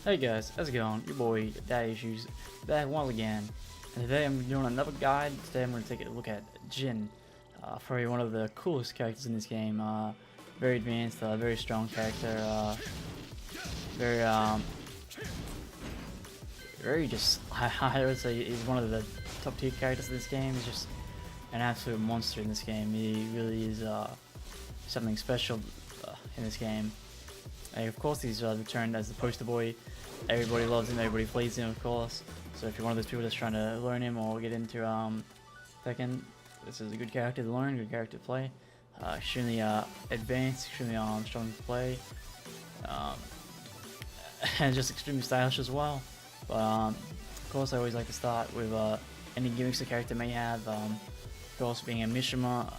Hey guys, how's it going? Your boy, Daddy Issues, back once again. And today I'm doing another guide. Today I'm going to take a look at Jin. Probably one of the coolest characters in this game. Very advanced, very strong character. Very, very just, I would say he's one of the top tier characters in this game. He's just an absolute monster in this game. He really is something special in this game. And of course he's returned as the poster boy. Everybody loves him, everybody plays him, of course. So if you're one of those people that's trying to learn him or get into Tekken, this is a good character to learn, good character to play. Extremely advanced, extremely strong to play, and just extremely stylish as well. But of course I always like to start with any gimmicks the character may have. Of course, being a Mishima,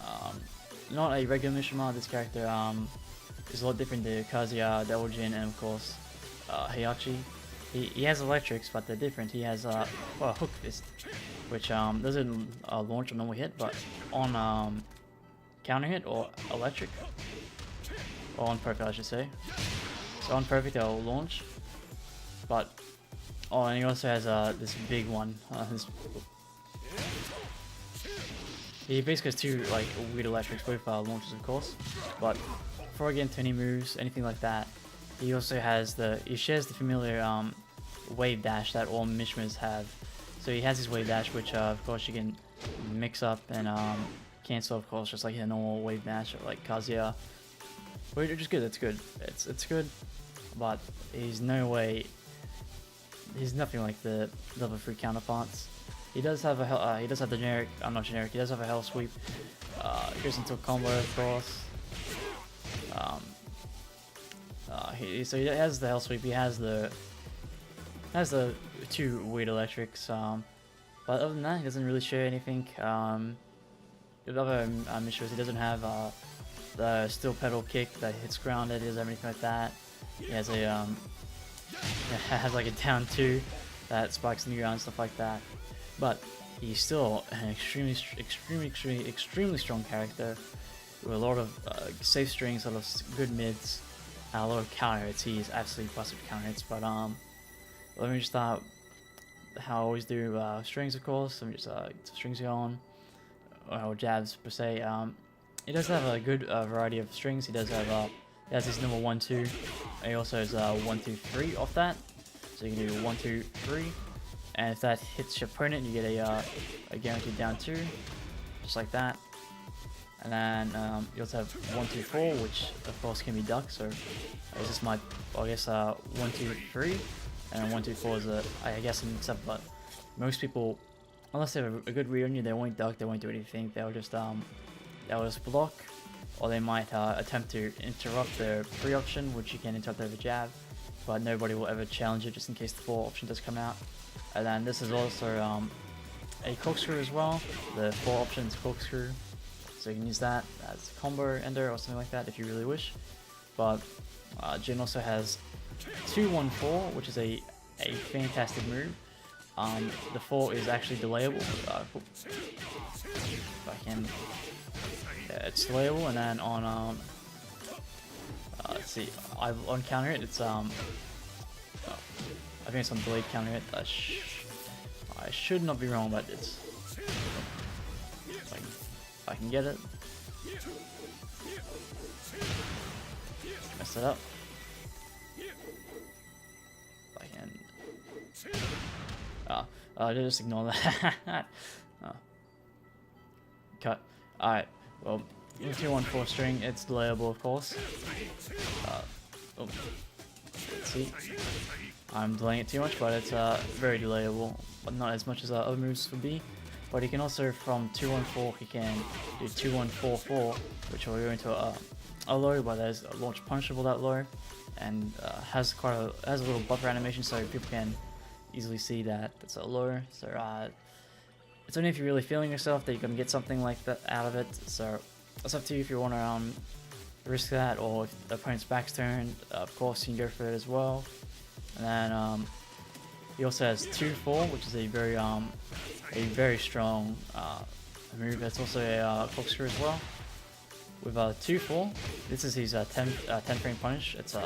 not a regular Mishima, this character is a lot different to Kazuya, Devil Jin, and of course Heihachi. He has electrics, but they're different. He has a hook fist, which doesn't launch a normal hit, but on counter hit or electric, or on perfect I should say. So on perfect they'll launch, but and he also has this big one. He basically has two like weird electrics, both launches of course, but before I get into any moves, anything like that, he also has he shares the familiar wave dash that all Mishimas have. So he has his wave dash, which of course you can mix up and cancel, of course, just like a normal wave dash like Kazuya. Which is good. It's good. It's good, but he's nothing like the level 3 counterparts. He does have he does have the generic. I'm not generic. He does have a hell sweep. Goes into a combo, of course. So he has the hell sweep. He has the two weird electrics. But other than that, he doesn't really share anything. With other Mishras, he doesn't have the steel pedal kick that hits grounded. He doesn't have anything like that. He has a has like a down 2 that spikes in the ground and stuff like that. But he's still an extremely strong character with a lot of safe strings, a lot of good mids, and a lot of counter hits. He is absolutely busted with counter hits. But let me just start how I always do. Strings, of course. Let me just get some strings going, or jabs per se. He does have a good variety of strings. He does have he has his number 1, 2. And he also has 1, 2, 3 off that. So you can do 1, 2, 3. And if that hits your opponent, you get a guaranteed down 2, just like that. And then you also have 1, 2, 4, which of course can be ducked. So this is my, I guess 1, 2, 3, and then 1, 2, 4 is I guess a mix up. But most people, unless they have a good read on you, they won't duck, they won't do anything. They'll just block, or they might attempt to interrupt their 3 option, which you can interrupt over jab, but nobody will ever challenge it just in case the 4 option does come out. And then this is also a corkscrew as well. The 4 options corkscrew, so you can use that as a combo ender or something like that if you really wish. But Jin also has 2, 1, 4, which is a fantastic move. The 4 is actually delayable. If I can, yeah, it's delayable, and then on let's see, on counter hit, it's I think it's on delayed counter hit. I should not be wrong, but it's if I can get it. Mess it up. If I can. Just ignore that. Cut. Alright, well, 2, 1, 4 string, it's delayable, of course. Let's see. I'm delaying it too much, but it's very delayable, but not as much as other moves would be. But he can also, from 2, 1, 4, he can do 2, 1, 4, 4, which will go into a low, but there's a launch punishable that low, and has a little buffer animation, so people can easily see that it's a low. So it's only if you're really feeling yourself that you can get something like that out of it. So it's up to you if you want to risk that, or if the opponent's back's turned, of course you can go for it as well. And then he also has 2, 4, which is a very strong move. That's also a corkscrew as well. With 2, 4, this is his 10 frame punish. It's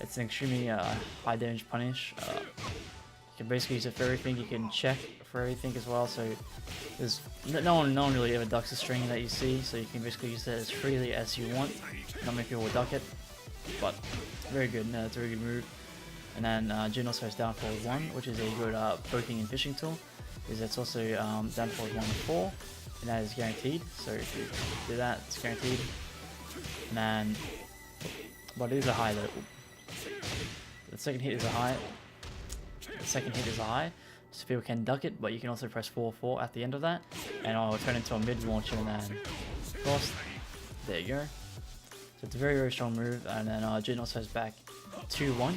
It's an extremely high damage punish. You can basically use it for everything. You can check for everything as well. So there's no one really ever ducks a string that you see. So you can basically use it as freely as you want. Not many people will duck it, but very good. No, it's a very good move. And then Jin also has down forward 1, which is a good poking and fishing tool, because it's also down forward 1 and 4, and that is guaranteed. So if you do that, it's guaranteed. And then, but it is a high though. The second hit is a high. The second hit is a high, so people can duck it, but you can also press 4-4 at the end of that, and it'll turn into a mid launcher and then cross. There you go. So it's a very strong move. And then Jin also has back 2-1.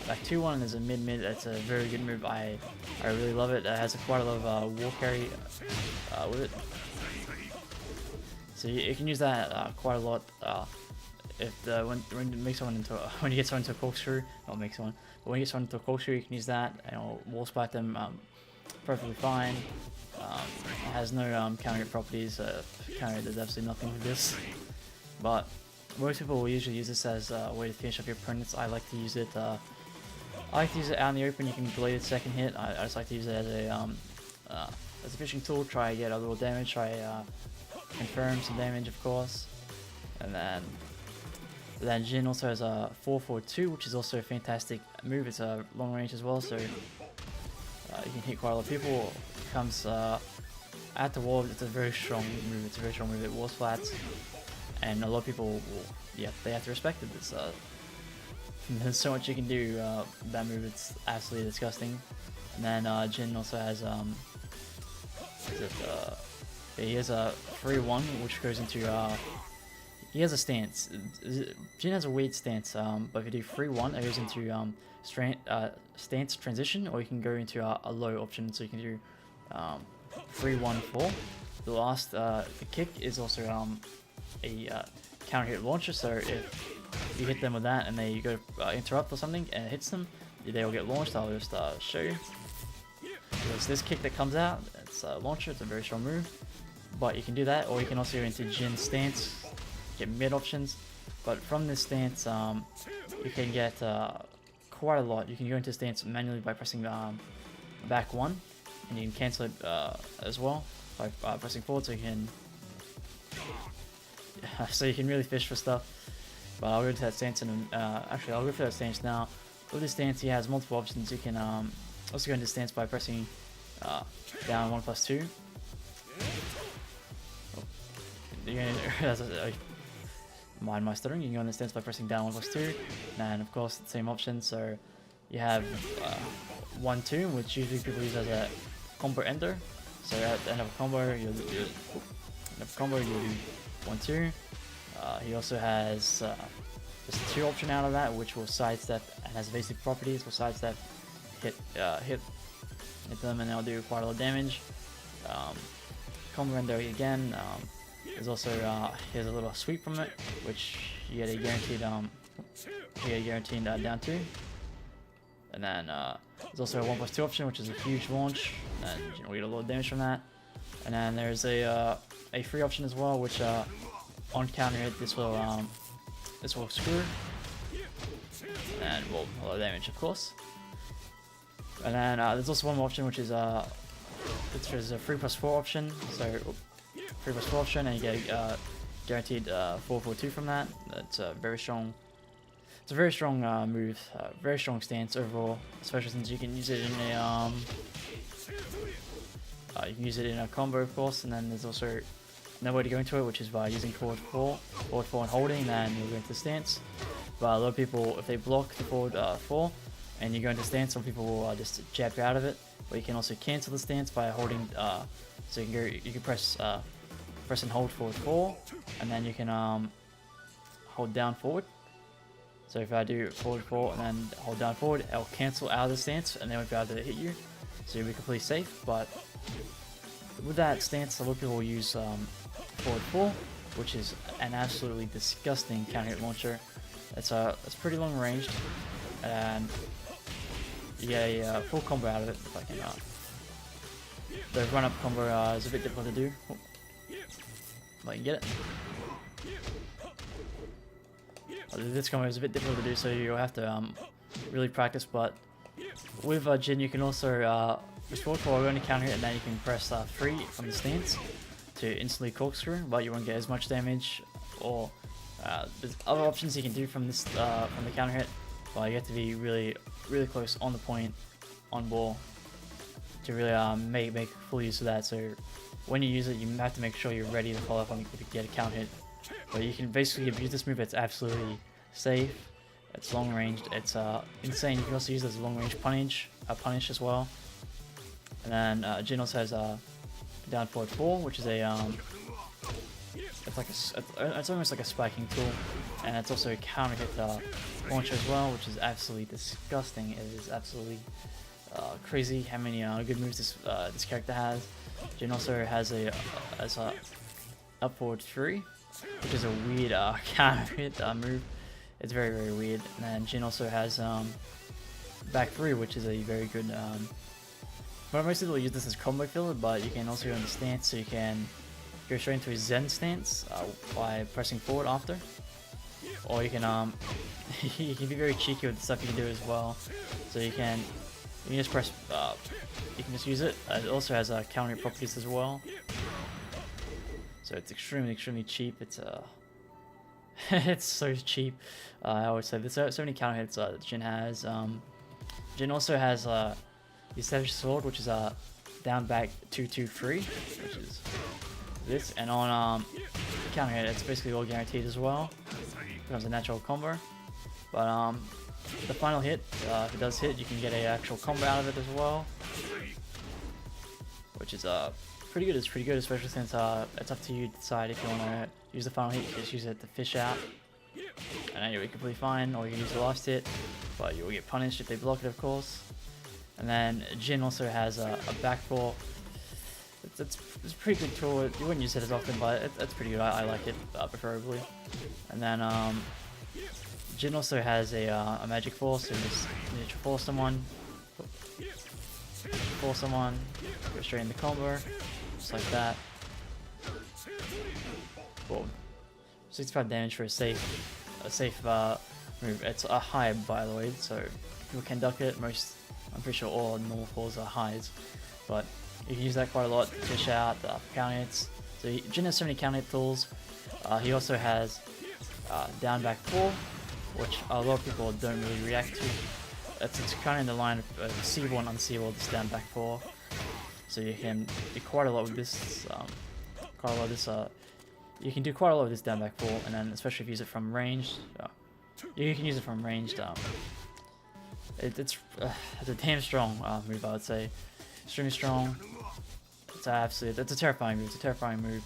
Back 2-1 is a mid. It's a very good move. I really love it. It has quite a lot of wall carry with it. So you can use that quite a lot. If when you make someone into when you get someone into a corkscrew, not make someone, but when you get someone into a corkscrew, you can use that and it'll wall splat them perfectly fine. It has no counter hit properties. Counter does absolutely nothing with this. But most people will usually use this as a way to finish up your opponents. I like to use it. I like to use it out in the open. You can delay the second hit. I just like to use it as a fishing tool. Try to get a little damage. Try confirm some damage, of course. And then Jin also has a 4-4-2, which is also a fantastic move. It's a long range as well, so you can hit quite a lot of people. It comes at the wall. It's a very strong move. It's a very strong move. It wall splats, and a lot of people will, they have to respect it. It's, there's so much you can do. That move, it's absolutely disgusting. And then Jin also has he has a 3-1, which goes into he has a stance. Jin has a weird stance, but if you do 3-1, it goes into stance transition, or you can go into a low option. So you can do 3-1-4. The last the kick is also a counter hit launcher. So if you hit them with that and they go interrupt or something and it hits them, they will get launched. I'll just show you. So it's this kick that comes out. It's a launcher. It's a very strong move. But you can do that, or you can also go into Jin's stance, get mid options. But from this stance, you can get quite a lot. You can go into stance manually by pressing back 1, and you can cancel it as well by pressing forward. So you can really fish for stuff. But I'll go to that stance and actually I'll go for that stance now. With this stance, he has multiple options. You can also go into stance by pressing down 1+2. Mind my stuttering. You can go into stance by pressing down 1+2, and of course the same option. So you have 1-2, which usually people use as a combo ender. So at the end of a combo, you'll do 1-2. He also has just 2 option out of that, which will sidestep and has basic properties. Will sidestep, hit them, and they'll do quite a lot of damage. Combo ender again. There's also here's a little sweep from it, which you get a guaranteed down 2. And then there's also a 1+2 option, which is a huge launch, and you know, we get a lot of damage from that. And then there's a free option as well, which on counter hit this will screw, and well, a lot of damage, of course. And then there's also one more option, which is there's a 3+4 option. So 3+4 option, and you get guaranteed 4-4-2 from that. That's a very strong. It's a very strong move, very strong stance overall, especially since you can use it in a combo, of course. And then there's also no way to go into it, which is by using forward 4 and holding, then you'll go into stance. But a lot of people, if they block the forward 4 and you go into stance, some people will just jab you out of it. But you can also cancel the stance by holding. So you can press and hold forward 4, and then you can hold down forward. So if I do forward 4 and then hold down forward, it'll cancel out of the stance, and they won't be able to hit you. So you'll be completely safe. But with that stance, a lot of people will use forward 4, which is an absolutely disgusting counter hit launcher. It's pretty long ranged, and you get a full combo out of it. If I can, the run up combo is a bit difficult to do. Oh. But you get it. This combo is a bit difficult to do, so you'll have to really practice. But with Jin, you can also with forward forward only counter hit, and then you can press 3 from the stance to instantly corkscrew, but you won't get as much damage. Or there's other options you can do from this from the counter hit, but you have to be really close on the point on ball to really make full use of that. So when you use it, you have to make sure you're ready to follow up on if you get a counter hit. But you can basically use this move. It's absolutely safe. It's long ranged. It's insane. You can also use it as a long range punish as well. And then Jin also has down forward 4, which is a it's like it's almost like a spiking tool, and it's also a counter hit launcher as well, which is absolutely disgusting. It is absolutely crazy how many good moves this character has. Jin also has a up forward 3, which is a weird counter hit move. It's very weird. And then Jin also has back 3, which is a very good. But most people use this as combo filler, but you can also go in the stance, so you can go straight into a Zen stance by pressing forward after, or you can you can be very cheeky with the stuff you can do as well. So you can just press you can just use it. It also has counter properties as well, so it's extremely cheap. It's it's so cheap. I would say there's so many counter hits that Jin has. Jin also has the Savage Sword, which is down back 2-2-3, which is this, and on counter hit it's basically all guaranteed as well. Becomes a natural combo. But the final hit, if it does hit, you can get a actual combo out of it as well, which is pretty good. It's pretty good, especially since it's up to you to decide if you want to use the final hit. You just use it to fish out, and then you'll be completely fine. Or you can use the last hit, but you will get punished if they block it, of course. And then Jin also has a back 4. It's a pretty good tool. You wouldn't use it as often, but it's pretty good. I like it preferably. And then Jin also has a magic force, so you just force someone, go straight in the combo, just like that. Boom. 65 damage for a safe move. It's a high, by the way, so people can duck it. I'm pretty sure all normal falls are highs, but you can use that quite a lot to fish out the counter hits. So Jin has so many counter hit tools. He also has down back 4, which a lot of people don't really react to. It's kind of in the line of seeable and unseeable, this down back 4. So you can do quite a lot with this. You can do quite a lot with this down back 4, and then especially if you use it from range. You can use it from ranged. It's a damn strong move, I would say. Extremely strong. It's a terrifying move. It's a terrifying move.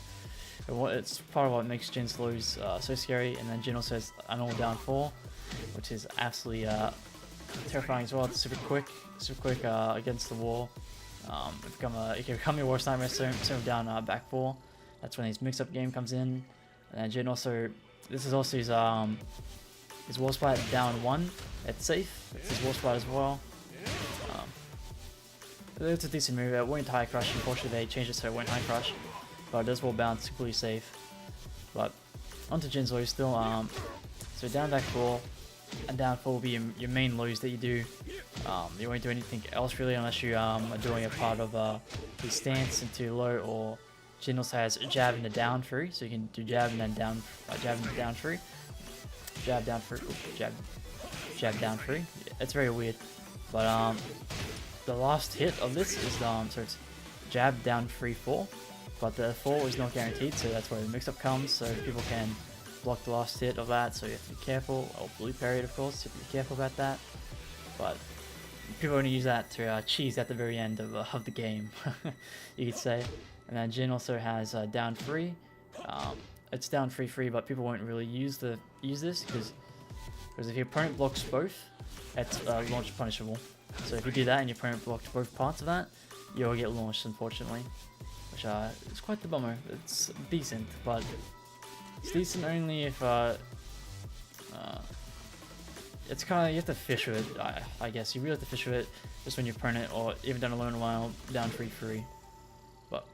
It's part of what makes Jin's lows so scary. And then Jin also has a normal down 4, which is absolutely terrifying as well. It's super quick against the wall. It can become your worst nightmare. So down back 4. That's when his mix-up game comes in. And then Jin also, this is also his wall splat down 1. It's safe. It's his wall splat as well. It's a decent move. It won't high crush. Unfortunately, they changed it so it won't high crush, but it does wall bounce, completely safe. But onto Jin's lows still. So down back 4 and down 4 will be your main lows that you do. You won't do anything else really unless you are doing a part of his stance into low, or Jin also has jab into down 3, so you can do jab and then down, jab into down 3, jab down 3, jab down 3. It's very weird, but the last hit of this is so it's jab down 3-4, but the 4 is not guaranteed, so that's where the mix-up comes. So people can block the last hit of that, so you have to be careful. Or blue parry it, of course, you have to be careful about that. But people only use that to cheese at the very end of the game, you could say. And then Jin also has down 3. It's down 3-3, but people won't really use this because if your opponent blocks both, it's launch punishable. So if you do that and your opponent blocked both parts of that, you'll get launched, unfortunately, which is quite the bummer. It's decent, but it's decent only if it's kind of, you have to fish with it. I guess you really have to fish with it just when your opponent, or even done alone a while, down 3-3. But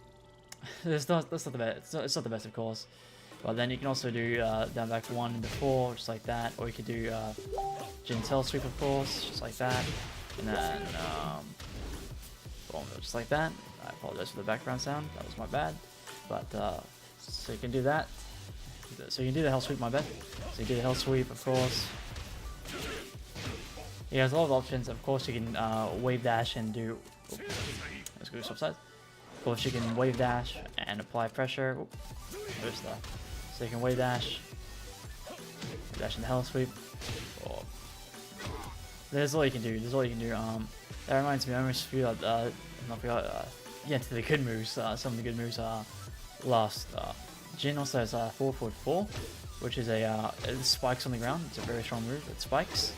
that's not the best. It's not the best, of course. But then you can also do down back 1 into 4, just like that, or you could do Jin tail sweep, of course, just like that, and then boom, just like that. I apologize for the background sound, that was my bad. But so you can do that. So you can do the hell sweep, my bad. So you do the hell sweep, of course. He has a lot of options. Of course, you can wave dash and do. Oops, let's go swap sides. Of course, you can wave dash and apply pressure. Oops, so you can wave dash and hell sweep. Or there's all you can do. There's all you can do. That reminds me. I almost forgot. Yeah, to the good moves. Some of the good moves are last. Jin also has 4-4, which is it spikes on the ground. It's a very strong move. It spikes,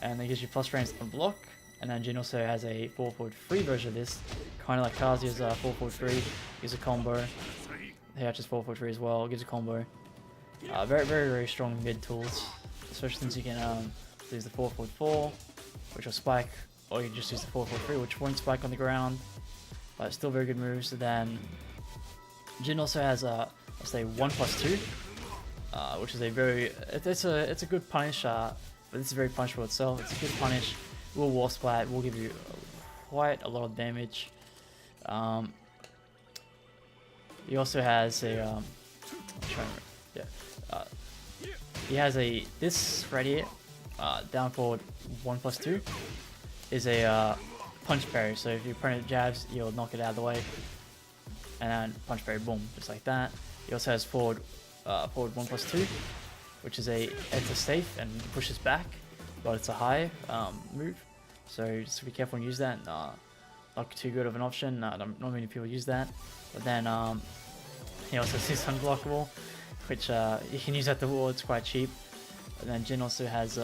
and it gives you plus range on block. And then Jin also has a 4-3 version of this, kind of like Kazuya's 4-3. Gives a combo. Heihachi's 4-3 as well. Gives a combo. Very strong mid tools, especially since you can use the 4-4, which will spike, or you can just use the 4-3, which won't spike on the ground. But still very good moves. So then Jin also has let's say 1+2, which is a very it's a good punish, but this is very punishable itself. It's a good punish. Will wall splat. Will give you quite a lot of damage. He also has a he has a this right here, down forward 1+2 is a punch parry. So if your opponent jabs, you'll knock it out of the way. And then punch parry, boom, just like that. He also has forward 1+2, which is it's a safe and pushes back, but it's a high move. So just be careful and use that. Not too good of an option. Not many people use that. But then he also has unblockable, which you can use at the wall. It's quite cheap. And then Jin also has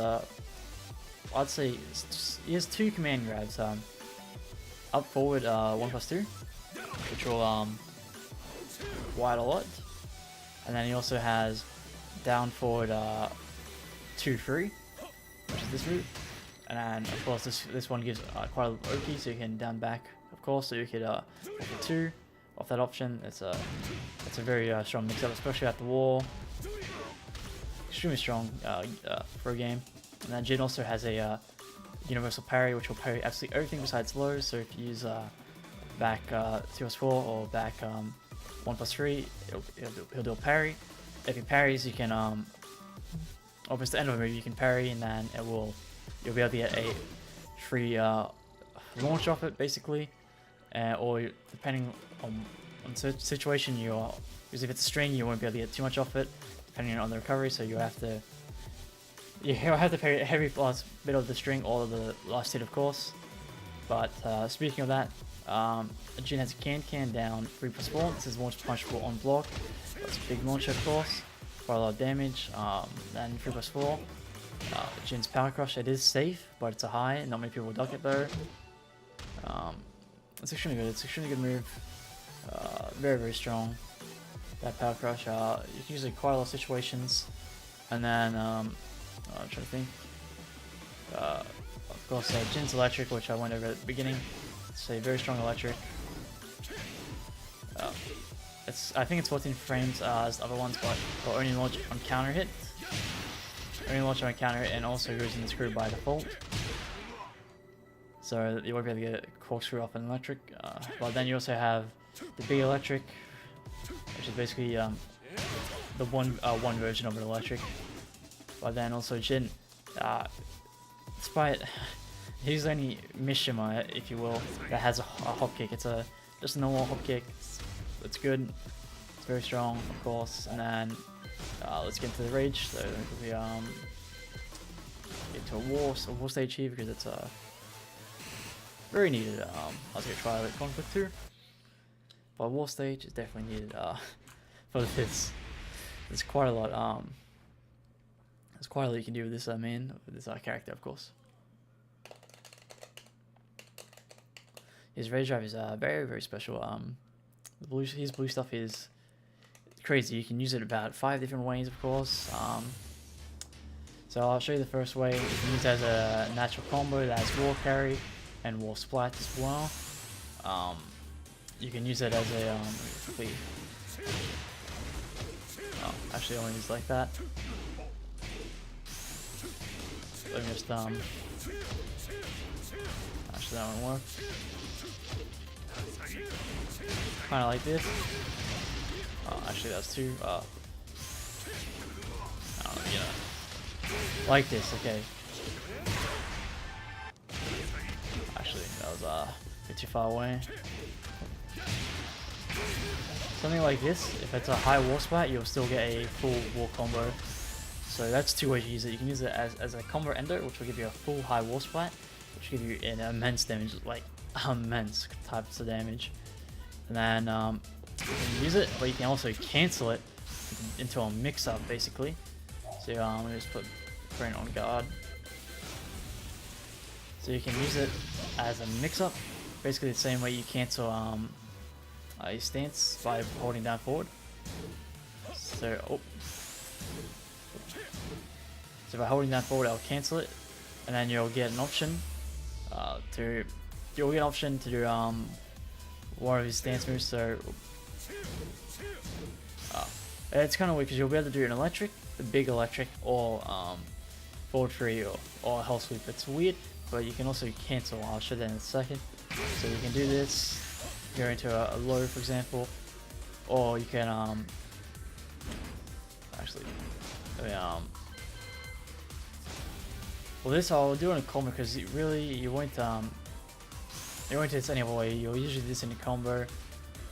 I'd say he has 2 command grabs. Up forward 1+2, which will quite a lot, and then he also has down forward 2-3, which is this route, and then of course this one gives quite a lot of Oki, so you can down back, of course, so you could off the 2 off that option. It's a very strong mix up, especially at the wall. Extremely strong for a game. And then Jin also has a universal parry, which will parry absolutely everything besides low. So if you use back 2+4 or back 1+3, he'll do a parry. If he parries, you can or it's the end of a move, you can parry, and then you'll be able to get a free launch off it, basically, or depending on the situation, because if it's a string, you won't be able to get too much off it, depending on the recovery. So you'll have to parry every last bit of the string or the last hit, of course. But speaking of that, Jin has a can down 3+4. This is launch punchable on block. That's a big launcher, of course. Quite a lot of damage. Then 3+4. Jin's power crush. It is safe, but it's a high. Not many people will duck it though. It's extremely good. It's an extremely good move. Very strong. That power crush. You can use it in quite a lot of situations. And then I'm trying to think. Of course, Jin's electric, which I went over at the beginning. It's a very strong electric. I think it's 14 frames as the other ones, but only launch on counter hit. Only launch on counter hit, and also goes in the screw by default. So you won't be able to get a corkscrew off an electric. But then you also have the big electric, which is basically the one version of an electric. But then also Jin, despite he's the only Mishima, if you will, that has a hop kick. It's just a normal hop kick. It's good. It's very strong, of course. And then let's get into the rage. So we get to a war stage here, because it's very needed. I was gonna try like conflict too, but war stage is definitely needed for this. There's quite a lot. There's quite a lot you can do with this with this character, of course. His rage drive is very special. His blue stuff is crazy. You can use it about 5 different ways, of course. So I'll show you the first way. You can use it as a natural combo that has wall carry and wall splat as well. You can use it as a Actually, only use like that. Let me just actually, that won't work. Kind of like this. Oh, actually, that's too. I don't know, you know, like this. Okay. Actually, that was a bit too far away. Something like this, if it's a high wall splat, you'll still get a full wall combo. So that's two ways to use it. You can use it as a combo ender, which will give you a full high wall splat, which will give you an immense damage, like immense types of damage. And then you can use it, but you can also cancel it into a mix-up, basically. So let me just put Brain on guard. So you can use it as a mix-up, basically the same way you cancel your stance by holding down forward. So so by holding down forward, I'll cancel it, and then you'll get an option to do one of his stance moves. So it's kind of weird because you'll be able to do an electric, the big electric, or forward free or hell sweep. It's weird, but you can also cancel. I'll show that in a second. So you can do this, go into a low, for example, or you can actually well, this I'll do in a combo because you won't do this any other way. You'll usually do this in a combo,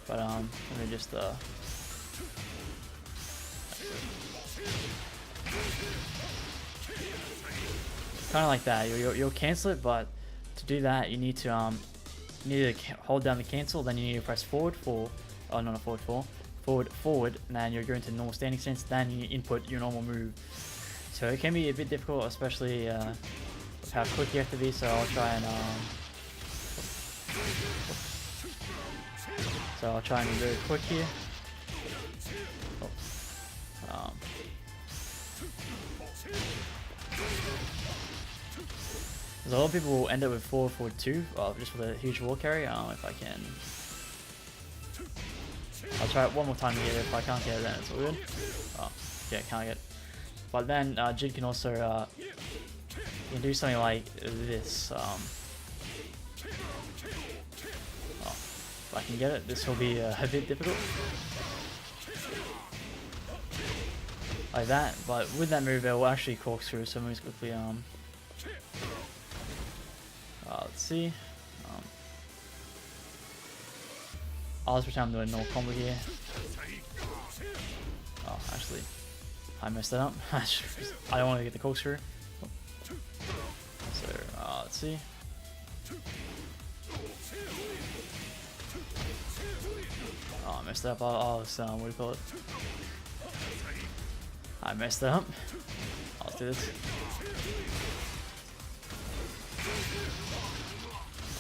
but let me just kind of like that. You'll cancel it, but to do that you need to hold down the cancel. Then you need to press forward for not a forward, and then you're going to normal standing stance. Then you input your normal move. So it can be a bit difficult, especially with how quick you have to be. So I'll try and be very quick here. There's a lot of people will end up with forward 2, just with a huge wall carry. If I can, I'll try it one more time to get it. If I can't get it, then it's all good. Oh, yeah, can't get it. But then Jin can also you can do something like this. If I can get it, this will be a bit difficult. Like that, but with that move it will actually corkscrew, so moves quickly. Let's see. I'll just pretend I'm doing a normal combo here. Oh, actually, I messed that up. I don't want to get the corkscrew. So let's see. Oh, I messed that up. What do you call it? I messed that up. Let's do this.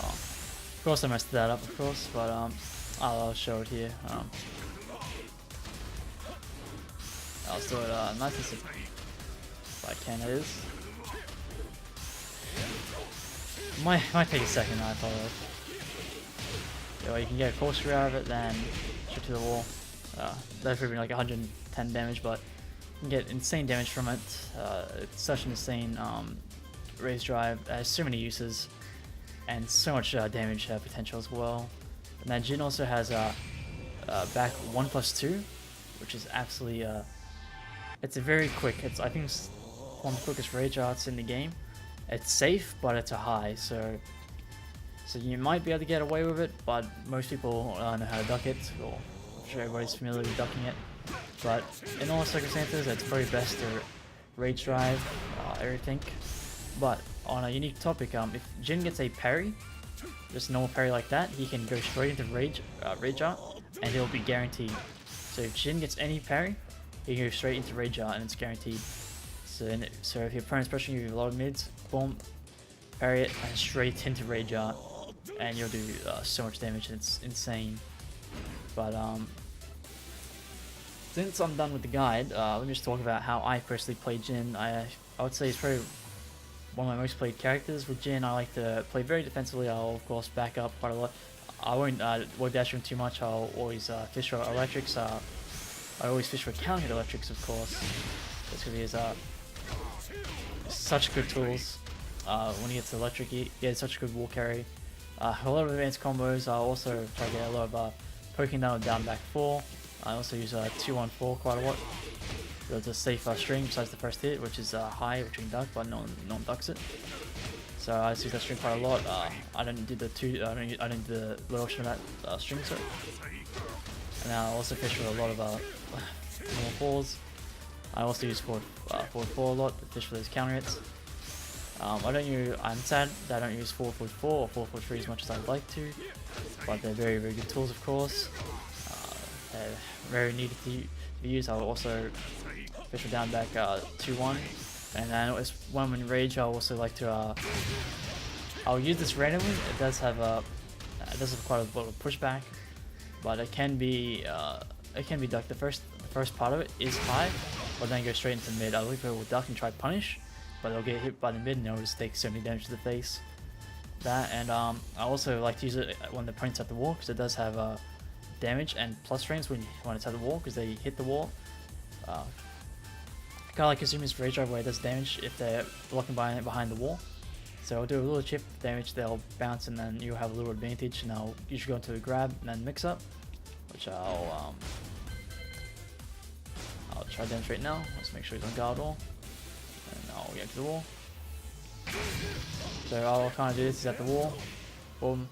Oh, of course I messed that up, of course, but I'll show it here. I'll do it nice and simple. If I can, it is. Might take a second, I apologize. Yeah, well, you can get a corkscrew out of it, then shoot to the wall. That's probably like 110 damage, but you can get insane damage from it. It's such an insane raise drive. It has so many uses and so much damage potential as well. And then Jin also has back 1+2, which is absolutely it's a very quick. I think it's one of the quickest rage arts in the game. It's safe, but it's a high, so you might be able to get away with it, but most people know how to duck it, or I'm sure everybody's familiar with ducking it. But in all circumstances, it's very best to rage drive everything. But on a unique topic, if Jin gets a parry, just normal parry like that, he can go straight into rage art, and he'll be guaranteed. So if Jin gets any parry, he can go straight into rage art, and it's guaranteed. So if your opponent's pressuring you with a lot of mids, boom, parry it, and straight into rage art, and you'll do so much damage. It's insane. But since I'm done with the guide, let me just talk about how I personally play Jin. I would say he's probably one of my most played characters. With Jin, I like to play very defensively. I'll of course back up quite a lot. I won't word dash him too much. I'll always fish or electrics. I always fish for counter hit electrics, of course. That's because he has such good tools. When he gets electric, he has such a good wall carry. A lot of advanced combos. I also try to get a lot of poking down with down back 4. I also use 2-1-4 quite a lot. There's a safe string besides the first hit, which is high, which you can duck, but no one ducks it. So I just use that string quite a lot. I don't do the I don't do the low option of that string set. And I also fish with a lot of more fours. I also use forward 4 a lot to fish for those counter hits. I'm sad that I don't use forward 4 or forward 3 as much as I'd like to, but they're very good tools, of course. They're very needed to be used. I'll also fish with down back 2-1, and then when I'm in rage, I'll also like to I'll use this randomly. It does have quite a lot of pushback, but it can be ducked. The first part of it is high, but then go straight into mid. I look people will duck and try push, but they'll get hit by the mid and they'll just take 70 damage to the face. That, and I also like to use it when the opponent's at the wall, because it does have damage and plus frames when it's at the wall, because they hit the wall. Kind of like Kazumi's rage drive, where it does damage if they're blocking behind the wall. So I'll do a little chip damage, they'll bounce, and then you'll have a little advantage, and I'll usually go into a grab and then mix up, which I'll try to demonstrate now. Let's make sure he's on guard wall, and I'll get to the wall. So I'll kind of do this, he's at the wall, boom,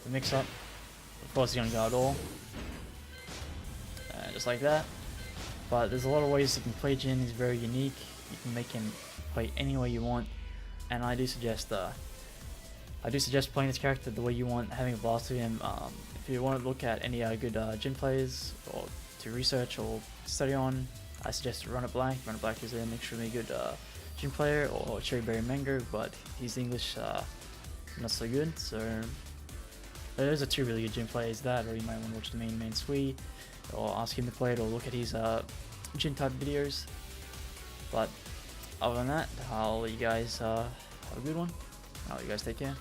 the mix up, of course he's on guard wall, and just like that. But there's a lot of ways you can play Jin. He's very unique. You can make him play any way you want, and I do suggest playing this character the way you want, having a blast to him. If you want to look at any good Jin players or to research or study on, I suggest Run It Black. Run It Black is an extremely good Jin player, or Cherryberry Mango, but his English not so good. So those are 2 really good Jin players. That, or you might want to watch the main Sui, or ask him to play it, or look at his Jin type videos. But other than that, I'll let you guys have a good one. I'll let you guys take care.